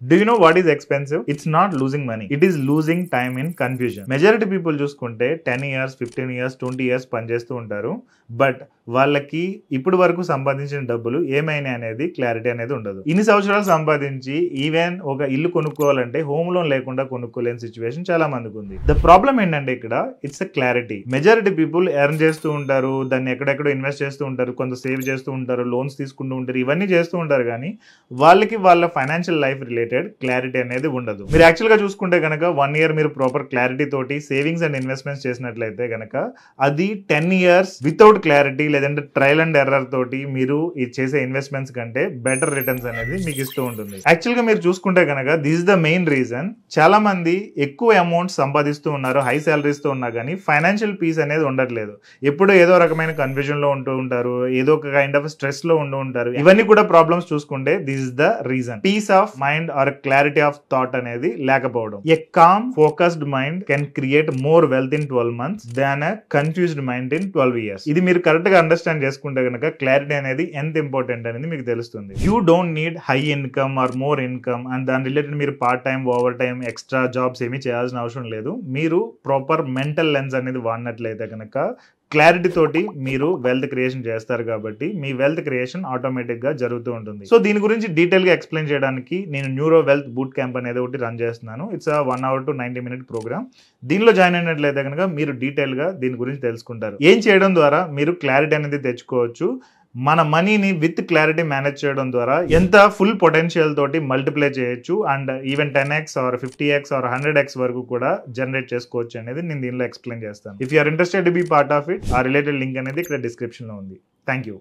Do you know what is expensive? It's not losing money. It is losing time in confusion. Majority people చూసుకుంటే 10 years, 15 years, 20 years పనిచేస్తూ ఉంటారు. But వాళ్ళకి ఇప్పుడు వరకు సంపాదించిన డబ్బులు ఏమైనాయి అనేది క్లారిటీ అనేది ఉండదు. ఇన్ని సంవత్సరాలు సంపాదించి ఈవెన్ ఒక ఇల్లు కొనుక్కోవాలంటే హోమ్ లోన్ లేకుండా కొనుక్కోలేని సిచ్యువేషన్ చాలా మందికి ఉంది. ద ప్రాబ్లం ఏంటంటే ఇక్కడ it's a clarity. Majority people earn చేస్తూ ఉంటారు, దాన్ని ఎక్కడెక్కడో ఇన్వెస్ట్ చేస్తూ ఉంటారు, కొంత సేవ్ చేస్తూ ఉంటారు, లోన్స్ తీసుకుంటూ ఉంటారు, ఇవన్నీ చేస్తూ ఉంటారు. కానీ వాళ్ళకి వాళ్ళ ఫైనాన్షియల్ లైఫ్ రిలేటెడ్ క్లారిటీ అనేది ఉండదు. మీరు యాక్చువల్ గా చూసుకుంటే కనుక 1 year మీరు ప్రాపర్ క్లారిటీ తోటి సేవింగ్స్ అండ్ ఇన్వెస్ట్మెంట్స్ చేసినట్లయితే కనుక అది 10 years వితౌట్ క్లారిటీ లేదంటే ట్రయల్ అండ్ ఎర్రర్ తోటి మీరు చేసే ఇన్వెస్ట్మెంట్స్ కంటే బెటర్ రిటర్న్స్ అనేది మీకు ఇస్తూ ఉంటుంది. యాక్చువల్ గా మీరు చూసుకుంటే కనుక this is the main reason చాలా మంది ఎక్కువ అమౌంట్ సంపాదిస్తూ ఉన్నారు, హై సాలరీస్ తో ఉన్నా కానీ ఫైనాన్షియల్ పీస్ అనేది ఉండట్లేదు. ఎప్పుడు ఏదో రకమైన కన్ఫ్యూజన్ లో ఉంటూ ఉంటారు, ఏదో ఒక కైండ్ ఆఫ్ స్ట్రెస్ లో ఉంటూ ఉంటారు. ఇవన్నీ కూడా ప్రాబ్లమ్స్ చూసుకుంటే this is the reason. Peace of mind or clarity of thought అనేది లేకపోవడం. A calm focused mind can create more wealth in 12 months than a confused mind in 12 years. ఇది మీరు కరెక్ట్ గా అండర్స్టాండ్ చేసుకుంటే కనుక క్లారిటీ అనేది ఎంత ఇంపార్టెంట్ అనేది మీకు తెలుస్తుంది. You don't need high income or more income and దాని రిలేటెడ్ మీరు part time, over time, extra jobs ఏమీ చేయాల్సిన అవసరం లేదు. మీరు ప్రాపర్ మెంటల్ లెన్స్ అనేది వాడినట్లయితే కనుక క్లారిటీ తోటి మీరు వెల్త్ క్రియేషన్ చేస్తారు కాబట్టి మీ వెల్త్ క్రియేషన్ ఆటోమేటిక్ గా జరుగుతూ ఉంటుంది. సో దీని గురించి డీటెయిల్ గా ఎక్స్ప్లెయిన్ చేయడానికి నేను న్యూరో వెల్త్ బూట్ క్యాంప్ అనేది ఒకటి రన్ చేస్తున్నాను. It's 1 hour to 90 minute programme. దీనిలో జాయిన్ అయినట్లయితే కనుక మీరు డీటెయిల్ గా దీని గురించి తెలుసుకుంటారు. ఏం చేయడం ద్వారా మీరు క్లారిటీ అనేది తెచ్చుకోవచ్చు, మన మనీని విత్ క్లారిటీ మేనేజ్ చేయడం ద్వారా ఎంత ఫుల్ పొటెన్షియల్ తోటి మల్టిప్లై చేయొచ్చు and even 10x or 50x or 100x వరకు కూడా జనరేట్ చేసుకోవచ్చు అనేది నేను దీనిలో ఎక్స్ప్లెయిన్ చేస్తాను. If you are interested to be part of it, ఆ రిలేటెడ్ లింక్ అనేది ఇక్కడ డిస్క్రిప్షన్ లో ఉంది. Thank you.